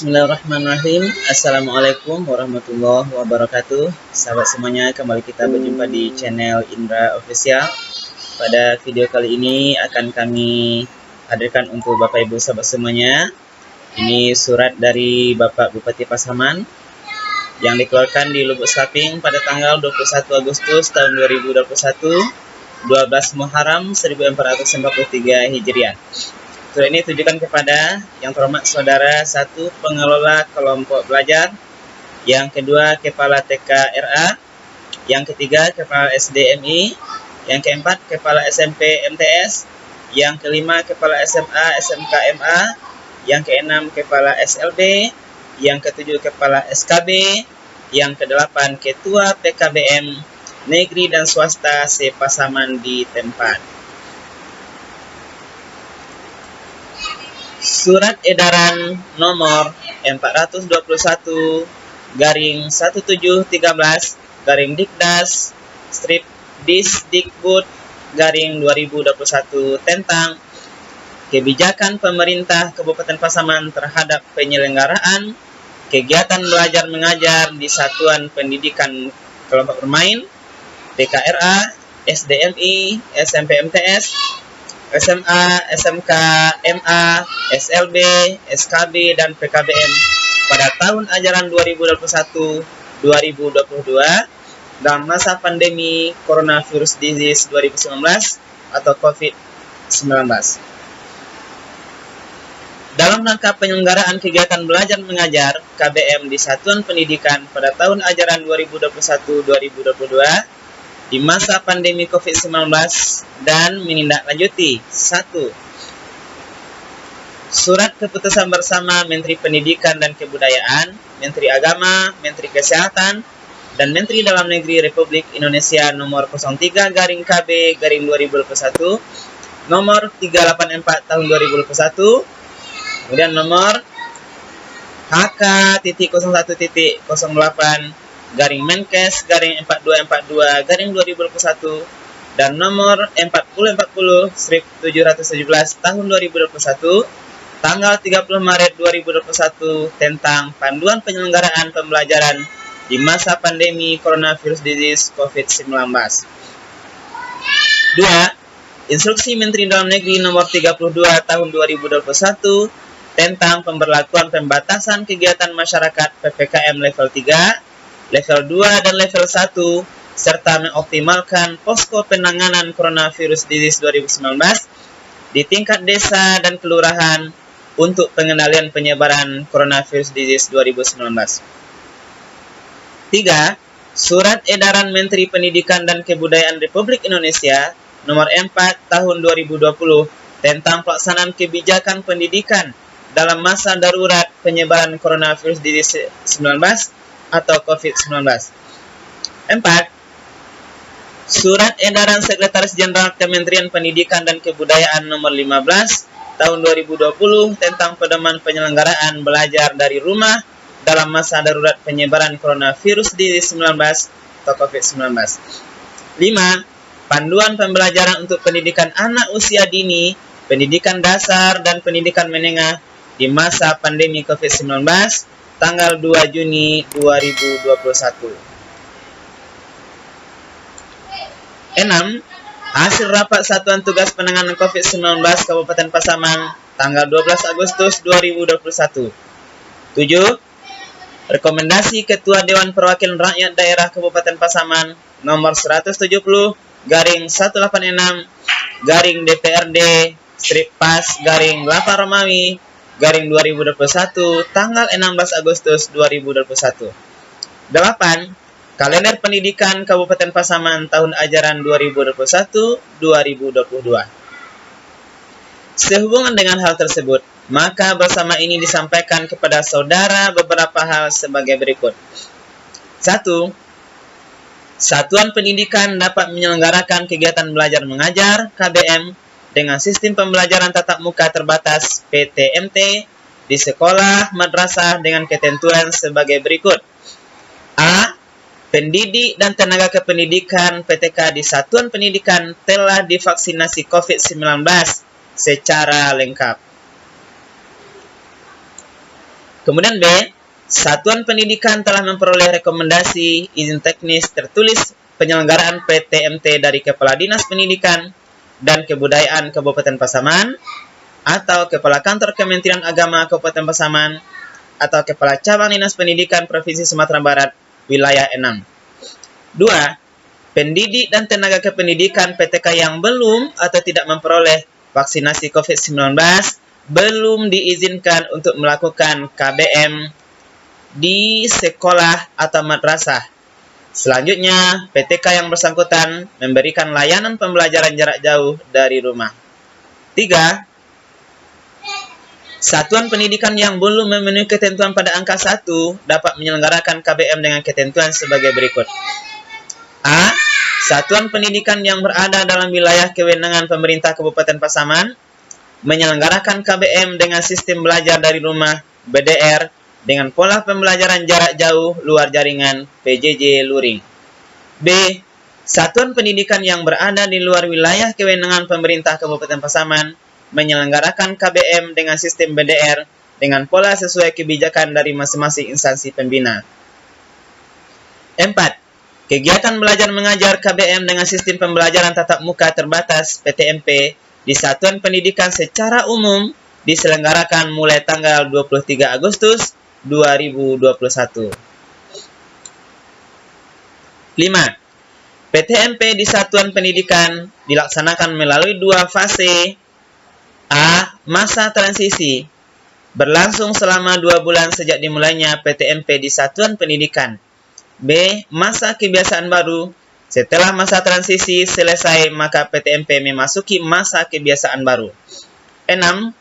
Bismillahirrahmanirrahim. Assalamualaikum warahmatullahi wabarakatuh. Sahabat semuanya, kembali kita berjumpa di channel Indra Official. Pada video kali ini akan kami hadirkan untuk Bapak Ibu sahabat semuanya. Ini surat dari Bapak Bupati Pasaman yang dikeluarkan di Lubuk Saping pada tanggal 21 Agustus tahun 2021, 12 Muharram 1443 Hijriah. Surat ini ditujukan kepada yang terhormat saudara satu pengelola kelompok belajar, yang kedua kepala TKRA, yang ketiga kepala SDMI, yang keempat kepala SMP MTS, yang kelima kepala SMA SMK MA, yang keenam kepala SLB, yang ketujuh kepala SKB, yang kedelapan ketua PKBM negeri dan swasta se-Pasaman di tempat. Surat edaran nomor 421/1713 strip Disdikbud garing 2021 tentang kebijakan pemerintah Kabupaten Pasaman terhadap penyelenggaraan kegiatan belajar mengajar di Satuan Pendidikan Kelompok Bermain, TKRA, SDMI, SMP MTS, SMA, SMK, MA, SLB, SKB, dan PKBM pada tahun ajaran 2021-2022 dalam masa pandemi Coronavirus Disease 2019 atau COVID-19. Dalam rangka penyelenggaraan kegiatan belajar mengajar KBM di Satuan Pendidikan pada tahun ajaran 2021-2022 di masa pandemi COVID-19 dan menindaklanjuti 1. Surat keputusan bersama Menteri Pendidikan dan Kebudayaan, Menteri Agama, Menteri Kesehatan, dan Menteri Dalam Negeri Republik Indonesia nomor 03/KB/2021, nomor 384 tahun 2021, kemudian nomor HK.01.08/Menkes/4242/2021 dan nomor 4040/717 tahun 2021 tanggal 30 Maret 2021 tentang panduan penyelenggaraan pembelajaran di masa pandemi Coronavirus Disease COVID-19. 2. Instruksi Menteri Dalam Negeri nomor 32 tahun 2021 tentang pemberlakuan pembatasan kegiatan masyarakat PPKM level 3, level 2, dan level 1, serta mengoptimalkan posko penanganan Coronavirus Disease 2019 di tingkat desa dan kelurahan untuk pengendalian penyebaran Coronavirus Disease 2019. 3. Surat edaran Menteri Pendidikan dan Kebudayaan Republik Indonesia nomor 4 tahun 2020 tentang pelaksanaan kebijakan pendidikan dalam masa darurat penyebaran Coronavirus Disease 19 atau COVID-19. 4. Surat edaran Sekretaris Jenderal Kementerian Pendidikan dan Kebudayaan nomor 15 tahun 2020 tentang pedoman penyelenggaraan belajar dari rumah dalam masa darurat penyebaran Coronavirus Disease 19 atau COVID-19. 5. Panduan pembelajaran untuk pendidikan anak usia dini, pendidikan dasar, dan pendidikan menengah di masa pandemi COVID-19 tanggal 2 Juni 2021. 6. Hasil rapat Satuan Tugas Penanganan COVID-19 Kabupaten Pasaman tanggal 12 Agustus 2021. 7. Rekomendasi Ketua Dewan Perwakilan Rakyat Daerah Kabupaten Pasaman nomor 170/186/DPRD strip pas /8 Romawi /2021 tanggal 16 Agustus 2021. 8. Kalender Pendidikan Kabupaten Pasaman tahun ajaran 2021-2022. Sehubungan dengan hal tersebut, maka bersama ini disampaikan kepada saudara beberapa hal sebagai berikut. 1. Satuan Pendidikan dapat menyelenggarakan kegiatan belajar mengajar KBM dengan sistem pembelajaran tatap muka terbatas PTMT di sekolah madrasah dengan ketentuan sebagai berikut. A. Pendidik dan tenaga kependidikan PTK di Satuan Pendidikan telah divaksinasi COVID-19 secara lengkap. Kemudian B, satuan pendidikan telah memperoleh rekomendasi izin teknis tertulis penyelenggaraan PTMT dari Kepala Dinas Pendidikan dan Kebudayaan Kabupaten Pasaman, atau Kepala Kantor Kementerian Agama Kabupaten Pasaman, atau Kepala Cabang Dinas Pendidikan Provinsi Sumatera Barat, wilayah 6. 2. Pendidik dan tenaga kependidikan PTK yang belum atau tidak memperoleh vaksinasi COVID-19 belum diizinkan untuk melakukan KBM di sekolah atau madrasah. Selanjutnya, PTK yang bersangkutan memberikan layanan pembelajaran jarak jauh dari rumah. 3. Satuan pendidikan yang belum memenuhi ketentuan pada angka 1 dapat menyelenggarakan KBM dengan ketentuan sebagai berikut. A. Satuan pendidikan yang berada dalam wilayah kewenangan pemerintah Kabupaten Pasaman menyelenggarakan KBM dengan sistem belajar dari rumah BDR dengan pola pembelajaran jarak jauh luar jaringan PJJ luring. B. Satuan pendidikan yang berada di luar wilayah kewenangan pemerintah Kabupaten Pasaman menyelenggarakan KBM dengan sistem BDR dengan pola sesuai kebijakan dari masing-masing instansi pembina. 4. Kegiatan belajar mengajar KBM dengan sistem pembelajaran tatap muka terbatas PTMP di satuan pendidikan secara umum diselenggarakan mulai tanggal 23 Agustus 2021. 5. PTMP di satuan pendidikan dilaksanakan melalui 2 fase. A. Masa transisi berlangsung selama 2 bulan sejak dimulainya PTMP di satuan pendidikan. B. Masa kebiasaan baru. Setelah masa transisi selesai, maka PTMP memasuki masa kebiasaan baru. 6.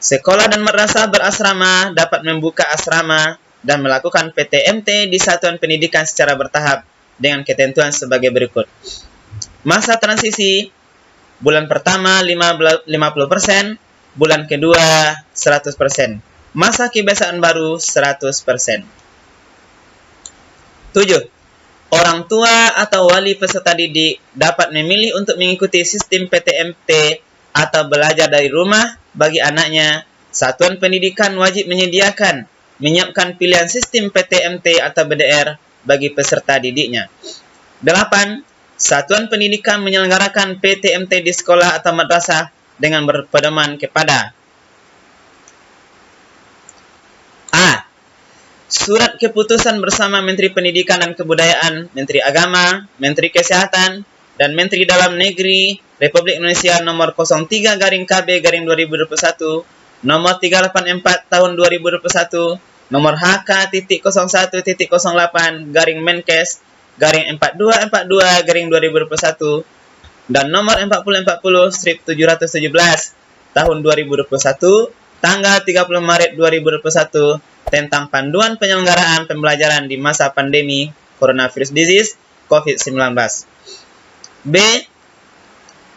Sekolah dan madrasah berasrama dapat membuka asrama dan melakukan PTMT di satuan pendidikan secara bertahap dengan ketentuan sebagai berikut. Masa transisi, bulan pertama 50%, bulan kedua 100%. Masa kebiasaan baru 100%. 7. Orang tua atau wali peserta didik dapat memilih untuk mengikuti sistem PTMT atau belajar dari rumah bagi anaknya. Satuan pendidikan wajib menyiapkan pilihan sistem PTMT atau BDR bagi peserta didiknya. 8. Satuan pendidikan menyelenggarakan PTMT di sekolah atau madrasah dengan berpedoman kepada A. Surat keputusan bersama Menteri Pendidikan dan Kebudayaan, Menteri Agama, Menteri Kesehatan, dan Menteri Dalam Negeri Republik Indonesia nomor 03-KB-2021, nomor 384 tahun 2021, nomor HK.08-Menkes-4242-2021, dan nomor 4040-717 tahun 2021, tanggal 30 Maret 2021, tentang panduan penyelenggaraan pembelajaran di masa pandemi coronavirus disease COVID-19. B.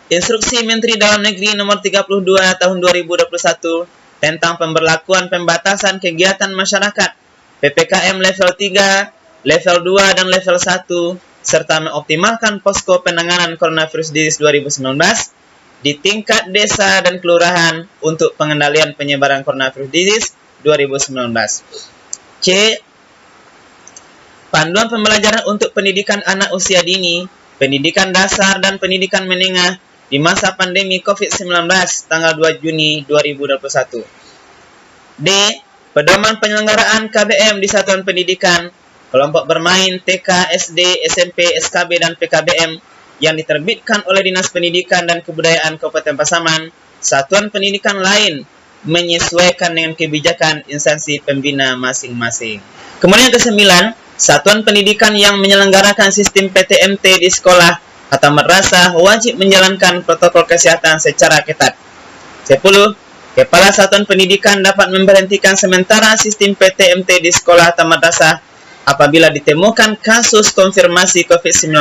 Instruksi Menteri Dalam Negeri nomor 32 tahun 2021 tentang pemberlakuan pembatasan kegiatan masyarakat PPKM level 3, level 2, dan level 1, serta mengoptimalkan posko penanganan coronavirus disease 2019 di tingkat desa dan kelurahan untuk pengendalian penyebaran coronavirus disease 2019. C. Panduan pembelajaran untuk pendidikan anak usia dini, pendidikan dasar, dan pendidikan menengah di masa pandemi COVID-19 tanggal 2 Juni 2021. D. Pedoman penyelenggaraan KBM di satuan pendidikan, kelompok bermain TK, SD, SMP, SKB, dan PKBM yang diterbitkan oleh Dinas Pendidikan dan Kebudayaan Kabupaten Pasaman, satuan pendidikan lain menyesuaikan dengan kebijakan instansi pembina masing-masing. Kemudian yang ke-9, satuan pendidikan yang menyelenggarakan sistem PTMT di sekolah atau madrasah wajib menjalankan protokol kesehatan secara ketat. 10. Kepala satuan pendidikan dapat memberhentikan sementara sistem PTMT di sekolah atau madrasah apabila ditemukan kasus konfirmasi COVID-19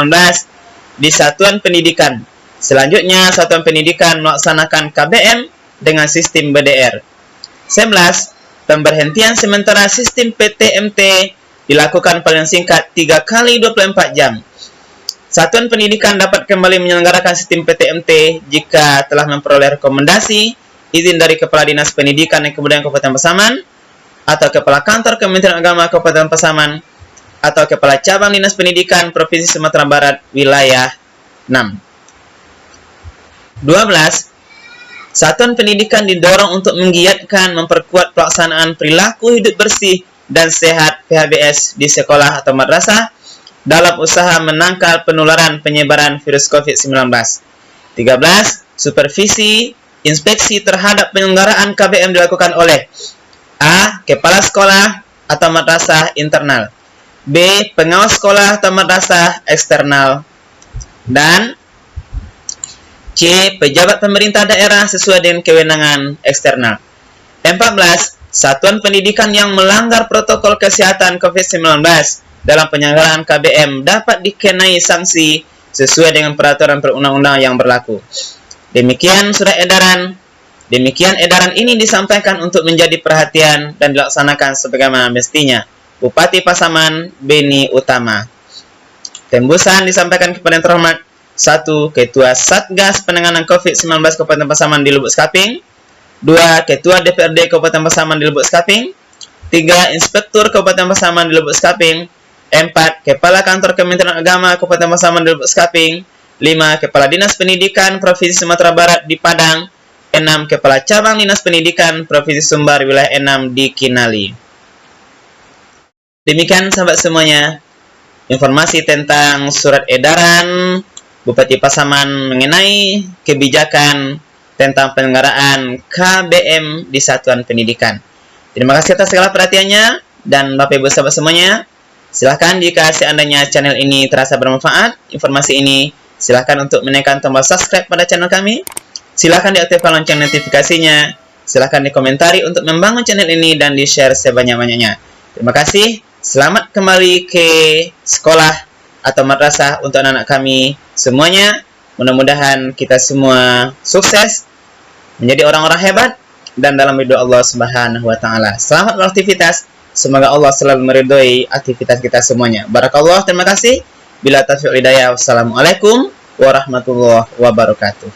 di satuan pendidikan. Selanjutnya, satuan pendidikan melaksanakan KBM dengan sistem BDR. 11. Pemberhentian sementara sistem PTMT dilakukan paling singkat 3 kali 24 jam. Satuan pendidikan dapat kembali menyelenggarakan sistem PTMT jika telah memperoleh rekomendasi izin dari Kepala Dinas Pendidikan dan Kebudayaan Kabupaten Pasaman atau Kepala Kantor Kementerian Agama Kabupaten Pasaman, atau Kepala Cabang Dinas Pendidikan Provinsi Sumatera Barat Wilayah 6. 12. Satuan pendidikan didorong untuk menggiatkan memperkuat pelaksanaan perilaku hidup bersih dan sehat PHBS di sekolah atau madrasah dalam usaha menangkal penularan penyebaran virus COVID-19. 13. Supervisi inspeksi terhadap penyelenggaraan KBM dilakukan oleh A. Kepala sekolah atau madrasah internal, B. Pengawas sekolah atau madrasah eksternal, dan C. Pejabat pemerintah daerah sesuai dengan kewenangan eksternal. 14. Satuan pendidikan yang melanggar protokol kesehatan COVID-19 dalam penyelenggaraan KBM dapat dikenai sanksi sesuai dengan peraturan perundang-undangan yang berlaku. Demikian edaran ini disampaikan untuk menjadi perhatian dan dilaksanakan sebagaimana mestinya. Bupati Pasaman Beni Utama. Tembusan disampaikan kepada yang terhormat 1. Ketua Satgas Penanganan COVID-19 Kabupaten Pasaman di Lubuk Skaping, 2. Ketua DPRD Kabupaten Pasaman di Lubuk Skaping, 3. Inspektur Kabupaten Pasaman di Lubuk Skaping, 4. Kepala Kantor Kementerian Agama Kabupaten Pasaman di Lubuk Skaping, 5. Kepala Dinas Pendidikan Provinsi Sumatera Barat di Padang, 6. Kepala Cabang Dinas Pendidikan Provinsi Sumbar Wilayah 6 di Kinali. Demikian sahabat semuanya, informasi tentang surat edaran Bupati Pasaman mengenai kebijakan tentang penyelenggaraan KBM di Satuan Pendidikan. Terima kasih atas segala perhatiannya, dan Bapak Ibu sahabat semuanya, silahkan jika seandainya channel ini terasa bermanfaat, informasi ini, silahkan untuk menekan tombol subscribe pada channel kami, silahkan diaktifkan lonceng notifikasinya, silahkan dikomentari untuk membangun channel ini dan di-share sebanyak-banyaknya. Terima kasih, selamat kembali ke sekolah atau madrasah untuk anak-anak kami semuanya. Mudah-mudahan kita semua sukses, menjadi orang-orang hebat, dan dalam ridho Allah Subhanahu wa Ta'ala. Selamat beraktivitas. Semoga Allah selalu meridhoi aktivitas kita semuanya. Barakallah, terima kasih. Bila taufiq wal hidayah. Wassalamualaikum warahmatullahi wabarakatuh.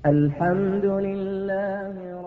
Alhamdulillah.